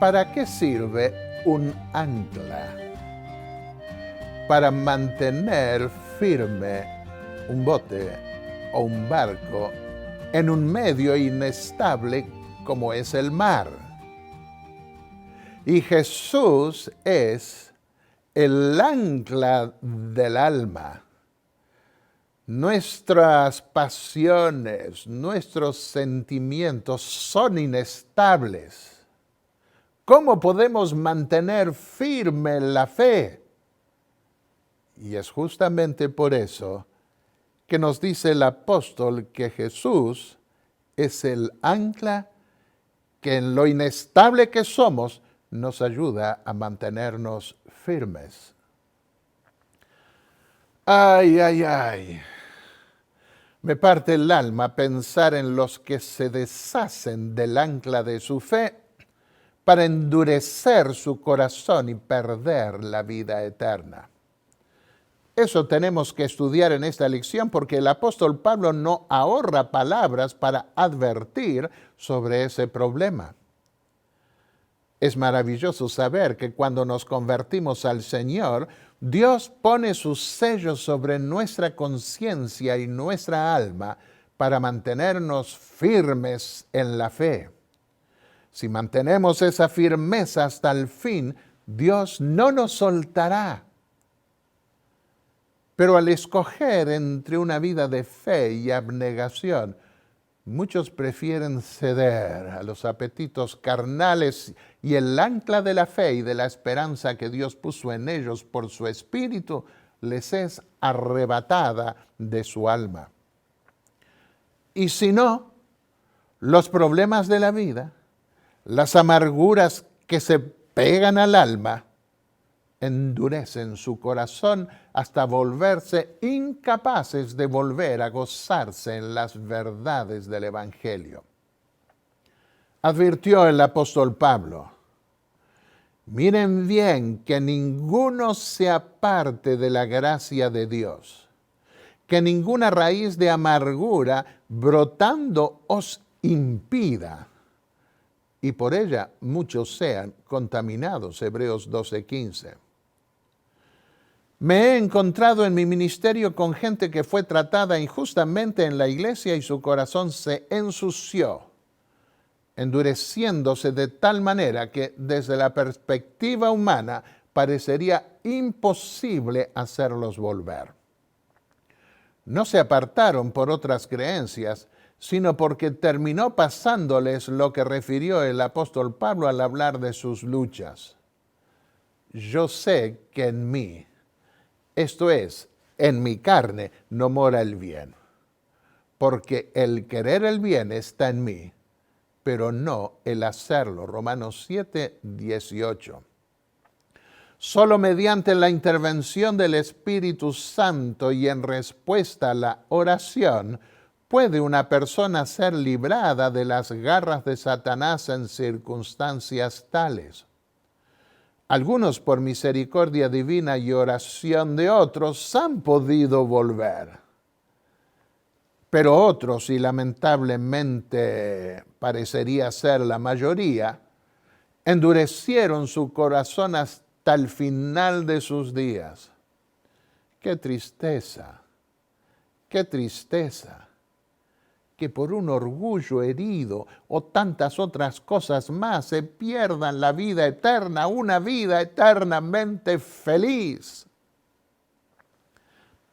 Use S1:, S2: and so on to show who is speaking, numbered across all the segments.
S1: ¿Para qué sirve un ancla? Para mantener firme un bote o un barco en un medio inestable como es el mar. Y Jesús es el ancla del alma. Nuestras pasiones, nuestros sentimientos son inestables. ¿Cómo podemos mantener firme la fe? Y es justamente por eso que nos dice el apóstol que Jesús es el ancla que en lo inestable que somos nos ayuda a mantenernos firmes. Ay, ay, ay. Me parte el alma pensar en los que se deshacen del ancla de su fe para endurecer su corazón y perder la vida eterna. Eso tenemos que estudiar en esta lección porque el apóstol Pablo no ahorra palabras para advertir sobre ese problema. Es maravilloso saber que cuando nos convertimos al Señor, Dios pone sus sellos sobre nuestra conciencia y nuestra alma para mantenernos firmes en la fe. Si mantenemos esa firmeza hasta el fin, Dios no nos soltará. Pero al escoger entre una vida de fe y abnegación, muchos prefieren ceder a los apetitos carnales y el ancla de la fe y de la esperanza que Dios puso en ellos por su Espíritu les es arrebatada de su alma. Y si no, los problemas de la vida, las amarguras que se pegan al alma, endurecen su corazón hasta volverse incapaces de volver a gozarse en las verdades del Evangelio. Advirtió el apóstol Pablo: miren bien que ninguno se aparte de la gracia de Dios, que ninguna raíz de amargura brotando os impida, y por ella muchos sean contaminados. Hebreos 12:15. Me he encontrado en mi ministerio con gente que fue tratada injustamente en la iglesia y su corazón se ensució, endureciéndose de tal manera que desde la perspectiva humana parecería imposible hacerlos volver. No se apartaron por otras creencias, sino porque terminó pasándoles lo que refirió el apóstol Pablo al hablar de sus luchas. Yo sé que en mí, esto es, en mi carne, no mora el bien, porque el querer el bien está en mí, pero no el hacerlo. Romanos 7:18. Solo mediante la intervención del Espíritu Santo y en respuesta a la oración, puede una persona ser librada de las garras de Satanás en circunstancias tales. Algunos, por misericordia divina y oración de otros, han podido volver. Pero otros, y lamentablemente parecería ser la mayoría, endurecieron su corazón hasta el final de sus días. ¡Qué tristeza! ¡Qué tristeza! Que por un orgullo herido o tantas otras cosas más se pierdan la vida eterna, una vida eternamente feliz.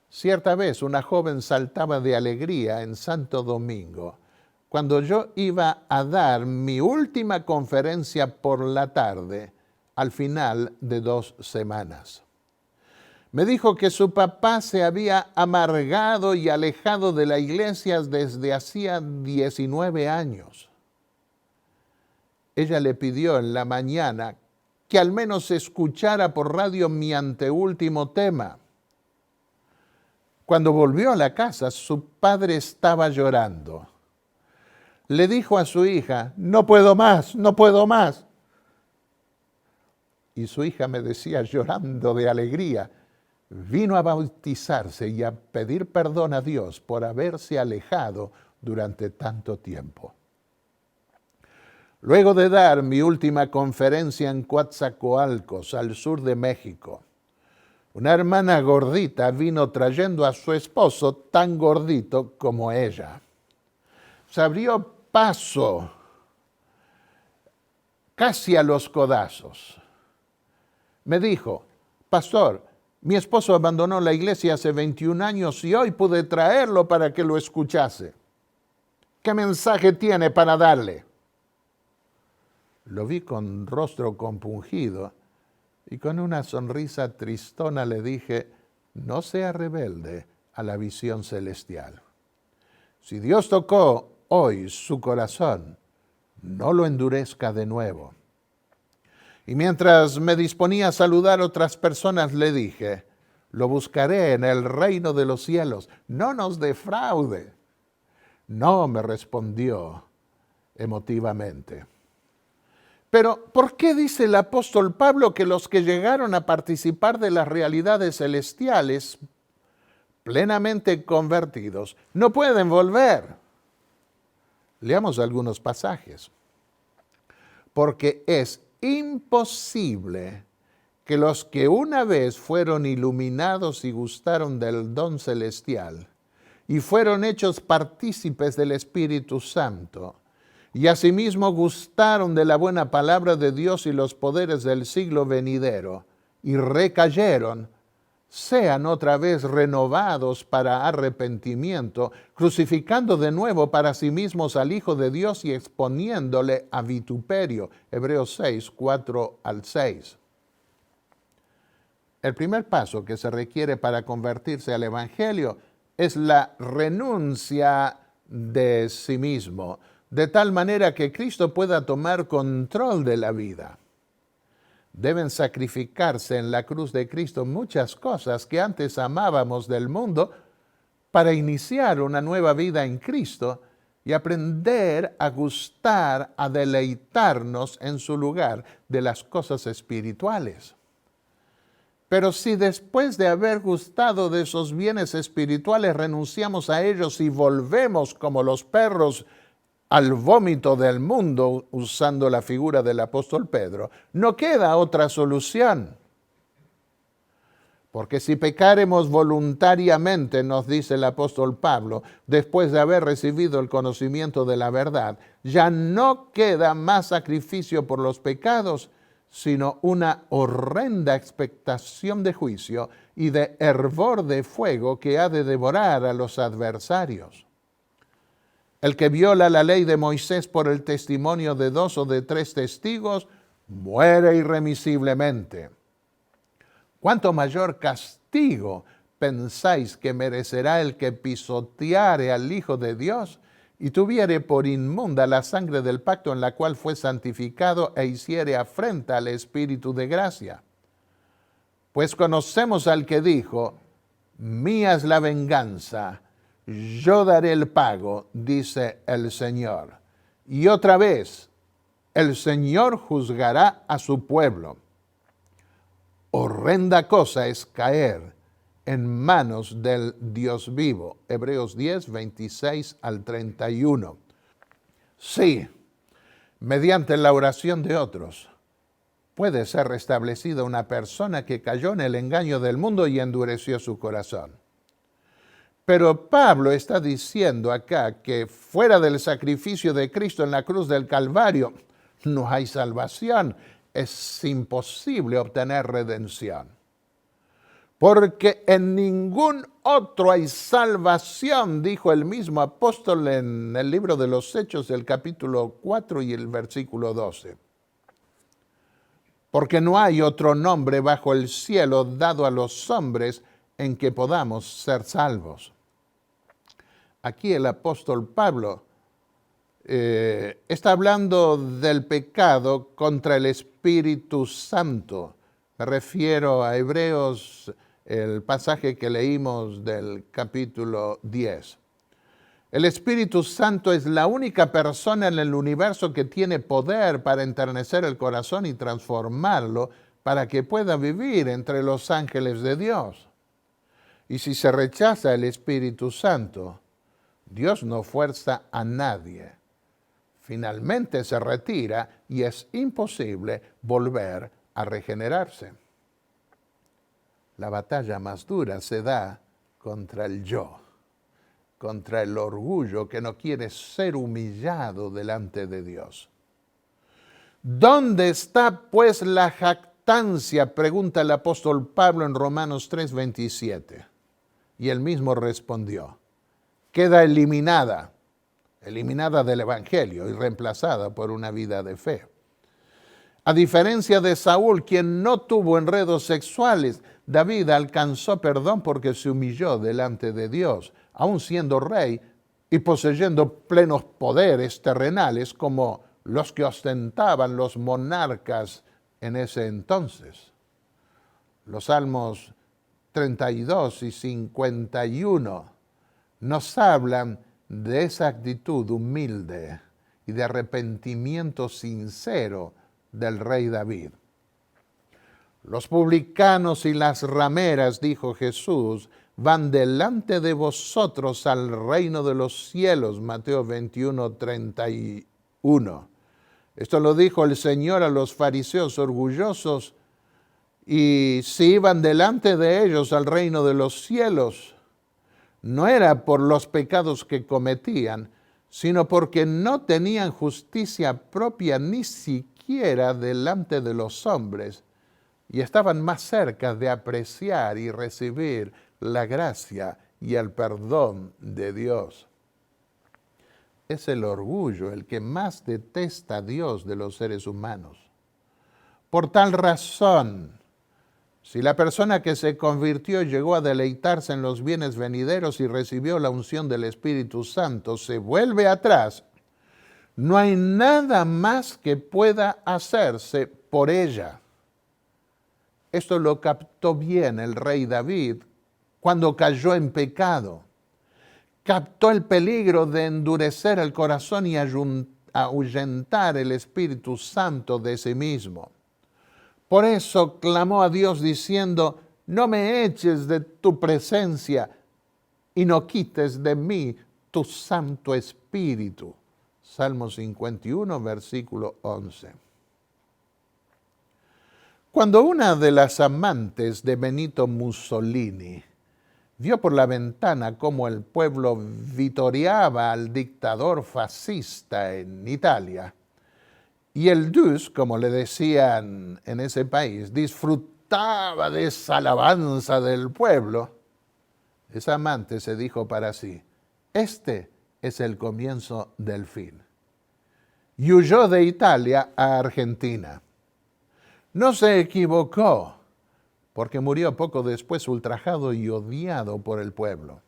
S1: Cierta vez una joven saltaba de alegría en Santo Domingo cuando yo iba a dar mi última conferencia por la tarde al final de 2 semanas. Me dijo que su papá se había amargado y alejado de la iglesia desde hacía 19 años. Ella le pidió en la mañana que al menos escuchara por radio mi anteúltimo tema. Cuando volvió a la casa, su padre estaba llorando. Le dijo a su hija: no puedo más, no puedo más. Y su hija me decía, llorando de alegría, vino a bautizarse y a pedir perdón a Dios por haberse alejado durante tanto tiempo. Luego de dar mi última conferencia en Coatzacoalcos, al sur de México, una hermana gordita vino trayendo a su esposo tan gordito como ella. Se abrió paso casi a los codazos. Me dijo: pastor, mi esposo abandonó la iglesia hace 21 años y hoy pude traerlo para que lo escuchase. ¿Qué mensaje tiene para darle? Lo vi con rostro compungido y con una sonrisa tristona le dije: no sea rebelde a la visión celestial. Si Dios tocó hoy su corazón, no lo endurezca de nuevo. Y mientras me disponía a saludar a otras personas, le dije: lo buscaré en el reino de los cielos, no nos defraude. No, me respondió emotivamente. Pero, ¿por qué dice el apóstol Pablo que los que llegaron a participar de las realidades celestiales, plenamente convertidos, no pueden volver? Leamos algunos pasajes. Porque es imposible que los que una vez fueron iluminados y gustaron del don celestial y fueron hechos partícipes del Espíritu Santo, y asimismo gustaron de la buena palabra de Dios y los poderes del siglo venidero, y recayeron, sean otra vez renovados para arrepentimiento, crucificando de nuevo para sí mismos al Hijo de Dios y exponiéndole a vituperio. Hebreos 6, 4 al 6. El primer paso que se requiere para convertirse al Evangelio es la renuncia de sí mismo, de tal manera que Cristo pueda tomar control de la vida. Deben sacrificarse en la cruz de Cristo muchas cosas que antes amábamos del mundo para iniciar una nueva vida en Cristo y aprender a gustar, a deleitarnos en su lugar de las cosas espirituales. Pero si después de haber gustado de esos bienes espirituales renunciamos a ellos y volvemos como los perros al vómito del mundo, usando la figura del apóstol Pedro, no queda otra solución. Porque si pecaremos voluntariamente, nos dice el apóstol Pablo, después de haber recibido el conocimiento de la verdad, ya no queda más sacrificio por los pecados, sino una horrenda expectación de juicio y de hervor de fuego que ha de devorar a los adversarios. El que viola la ley de Moisés por el testimonio de 2 o de 3 testigos, muere irremisiblemente. ¿Cuánto mayor castigo pensáis que merecerá el que pisoteare al Hijo de Dios y tuviere por inmunda la sangre del pacto en la cual fue santificado e hiciere afrenta al Espíritu de gracia? Pues conocemos al que dijo: mía es la venganza, yo daré el pago, dice el Señor. Y otra vez, el Señor juzgará a su pueblo. Horrenda cosa es caer en manos del Dios vivo. Hebreos 10, 26 al 31. Sí, mediante la oración de otros, puede ser restablecida una persona que cayó en el engaño del mundo y endureció su corazón. Pero Pablo está diciendo acá que fuera del sacrificio de Cristo en la cruz del Calvario no hay salvación. Es imposible obtener redención. Porque en ningún otro hay salvación, dijo el mismo apóstol en el libro de los Hechos, el capítulo 4 y el versículo 12. Porque no hay otro nombre bajo el cielo dado a los hombres en que podamos ser salvos. Aquí el apóstol Pablo está hablando del pecado contra el Espíritu Santo. Me refiero a Hebreos, el pasaje que leímos del capítulo 10. El Espíritu Santo es la única persona en el universo que tiene poder para enternecer el corazón y transformarlo para que pueda vivir entre los ángeles de Dios. Y si se rechaza el Espíritu Santo, Dios no fuerza a nadie. finalmente se retira y es imposible volver a regenerarse. La batalla más dura se da contra el yo, contra el orgullo que no quiere ser humillado delante de Dios. ¿Dónde está pues la jactancia?, pregunta el apóstol Pablo en Romanos 3:27. Y él mismo respondió, queda eliminada del Evangelio y reemplazada por una vida de fe. A diferencia de Saúl, quien no tuvo enredos sexuales, David alcanzó perdón porque se humilló delante de Dios, aun siendo rey y poseyendo plenos poderes terrenales como los que ostentaban los monarcas en ese entonces. Los Salmos 32 y 51 nos hablan de esa actitud humilde y de arrepentimiento sincero del rey David. Los publicanos y las rameras, dijo Jesús, van delante de vosotros al reino de los cielos, Mateo 21:31. Esto lo dijo el Señor a los fariseos orgullosos, y si iban delante de ellos al reino de los cielos, no era por los pecados que cometían, sino porque no tenían justicia propia ni siquiera delante de los hombres, y estaban más cerca de apreciar y recibir la gracia y el perdón de Dios. Es el orgullo el que más detesta a Dios de los seres humanos. Por tal razón, si la persona que se convirtió llegó a deleitarse en los bienes venideros y recibió la unción del Espíritu Santo, se vuelve atrás, no hay nada más que pueda hacerse por ella. Esto lo captó bien el rey David cuando cayó en pecado. Captó el peligro de endurecer el corazón y ahuyentar el Espíritu Santo de sí mismo. Por eso clamó a Dios diciendo, no me eches de tu presencia y no quites de mí tu Santo Espíritu. Salmo 51, versículo 11. Cuando una de las amantes de Benito Mussolini vio por la ventana cómo el pueblo vitoreaba al dictador fascista en Italia, y el Dus, como le decían en ese país, disfrutaba de esa alabanza del pueblo, esa amante se dijo para sí, este es el comienzo del fin. Y huyó de Italia a Argentina. No se equivocó, porque murió poco después ultrajado y odiado por el pueblo.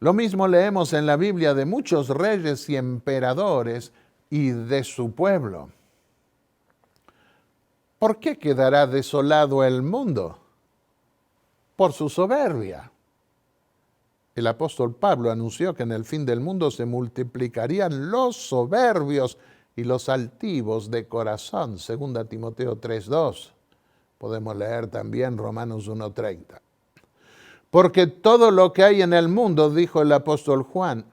S1: Lo mismo leemos en la Biblia de muchos reyes y emperadores y de su pueblo. ¿Por qué quedará desolado el mundo? Por su soberbia. El apóstol Pablo anunció que en el fin del mundo se multiplicarían los soberbios y los altivos de corazón, 2 Timoteo 3:2. Podemos leer también Romanos 1:30. Porque todo lo que hay en el mundo, dijo el apóstol Juan,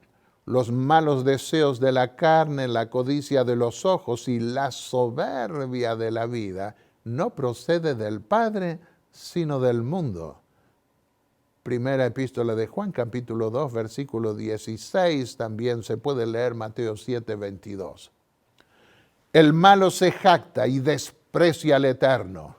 S1: los malos deseos de la carne, la codicia de los ojos y la soberbia de la vida, no procede del Padre, sino del mundo. Primera epístola de Juan, capítulo 2, versículo 16, también se puede leer Mateo 7:22. El malo se jacta y desprecia al Eterno.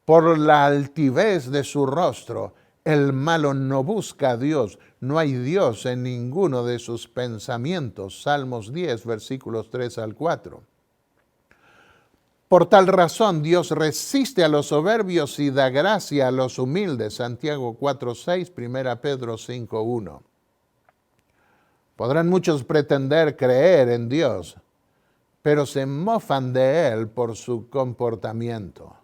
S1: Por la altivez de su rostro, el malo no busca a Dios. No hay Dios en ninguno de sus pensamientos. Salmos 10, versículos 3 al 4. Por tal razón, Dios resiste a los soberbios y da gracia a los humildes. Santiago 4:6, 1 Pedro 5:1. Podrán muchos pretender creer en Dios, pero se mofan de Él por su comportamiento.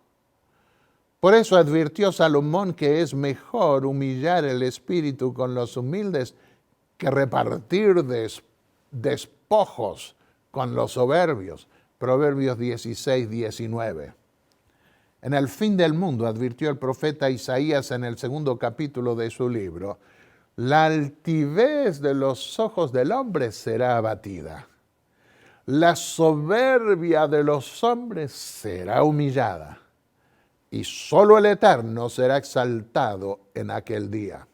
S1: Por eso advirtió Salomón que es mejor humillar el espíritu con los humildes que repartir despojos con los soberbios. Proverbios 16:19. En el fin del mundo, advirtió el profeta Isaías en el 2 capítulo de su libro, la altivez de los ojos del hombre será abatida. La soberbia de los hombres será humillada, y solo el Eterno será exaltado en aquel día.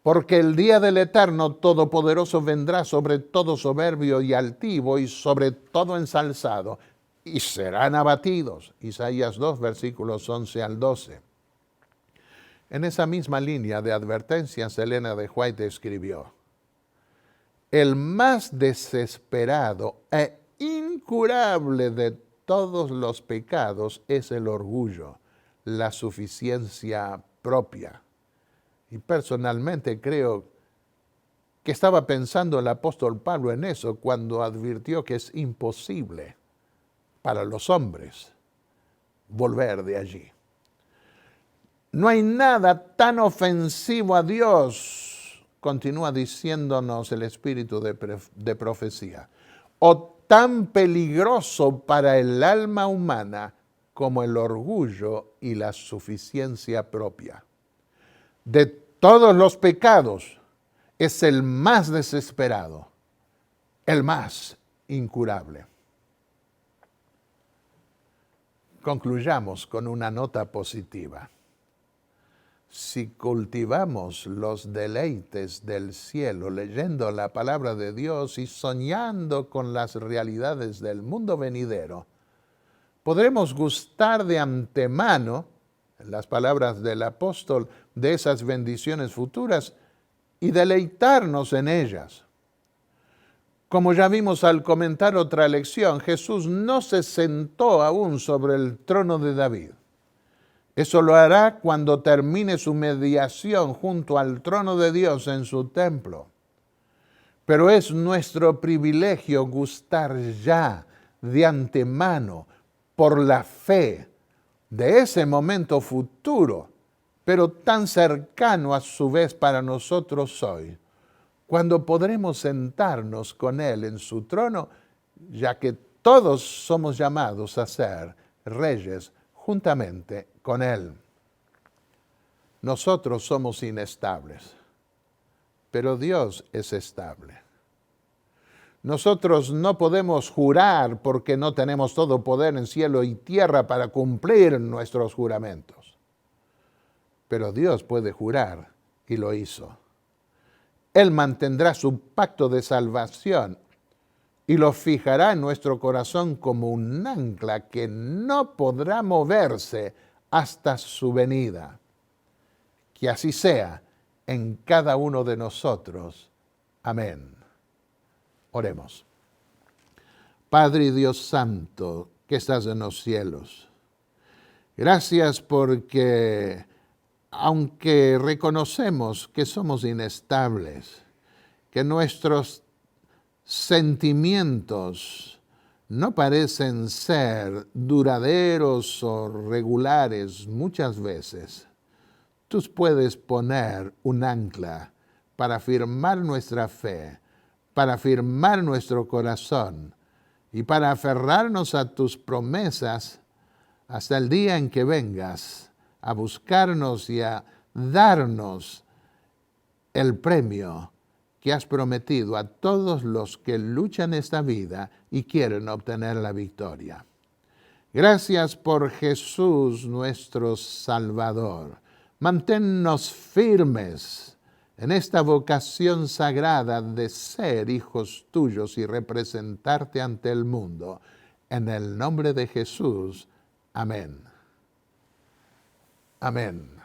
S1: Porque el día del Eterno Todopoderoso vendrá sobre todo soberbio y altivo y sobre todo ensalzado, y serán abatidos. Isaías 2, versículos 11 al 12. En esa misma línea de advertencias, Elena de White escribió: el más desesperado e incurable de todos los pecados es el orgullo, la suficiencia propia. Y personalmente creo que estaba pensando el apóstol Pablo en eso cuando advirtió que es imposible para los hombres volver de allí. No hay nada tan ofensivo a Dios, continúa diciéndonos el espíritu de profecía, o tan peligroso para el alma humana como el orgullo y la suficiencia propia. De todos los pecados es el más desesperado, el más incurable. Concluyamos con una nota positiva. Si cultivamos los deleites del cielo, leyendo la palabra de Dios y soñando con las realidades del mundo venidero, podremos gustar de antemano, en las palabras del apóstol, de esas bendiciones futuras y deleitarnos en ellas. Como ya vimos al comentar otra lección, Jesús no se sentó aún sobre el trono de David. Eso lo hará cuando termine su mediación junto al trono de Dios en su templo. Pero es nuestro privilegio gustar ya de antemano, por la fe, de ese momento futuro, pero tan cercano a su vez para nosotros hoy, cuando podremos sentarnos con Él en su trono, ya que todos somos llamados a ser reyes juntamente con Él. Nosotros somos inestables, pero Dios es estable. Nosotros no podemos jurar porque no tenemos todo poder en cielo y tierra para cumplir nuestros juramentos. Pero Dios puede jurar y lo hizo. Él mantendrá su pacto de salvación y lo fijará en nuestro corazón como un ancla que no podrá moverse hasta su venida. Que así sea en cada uno de nosotros. Amén. Oremos. Padre y Dios Santo, que estás en los cielos, gracias porque, aunque reconocemos que somos inestables, que nuestros sentimientos no parecen ser duraderos o regulares muchas veces, tú puedes poner un ancla para afirmar nuestra fe, para afirmar nuestro corazón y para aferrarnos a tus promesas hasta el día en que vengas a buscarnos y a darnos el premio que has prometido a todos los que luchan esta vida y quieren obtener la victoria. Gracias por Jesús, nuestro Salvador. Manténnos firmes en esta vocación sagrada de ser hijos tuyos y representarte ante el mundo. En el nombre de Jesús. Amén. Amén.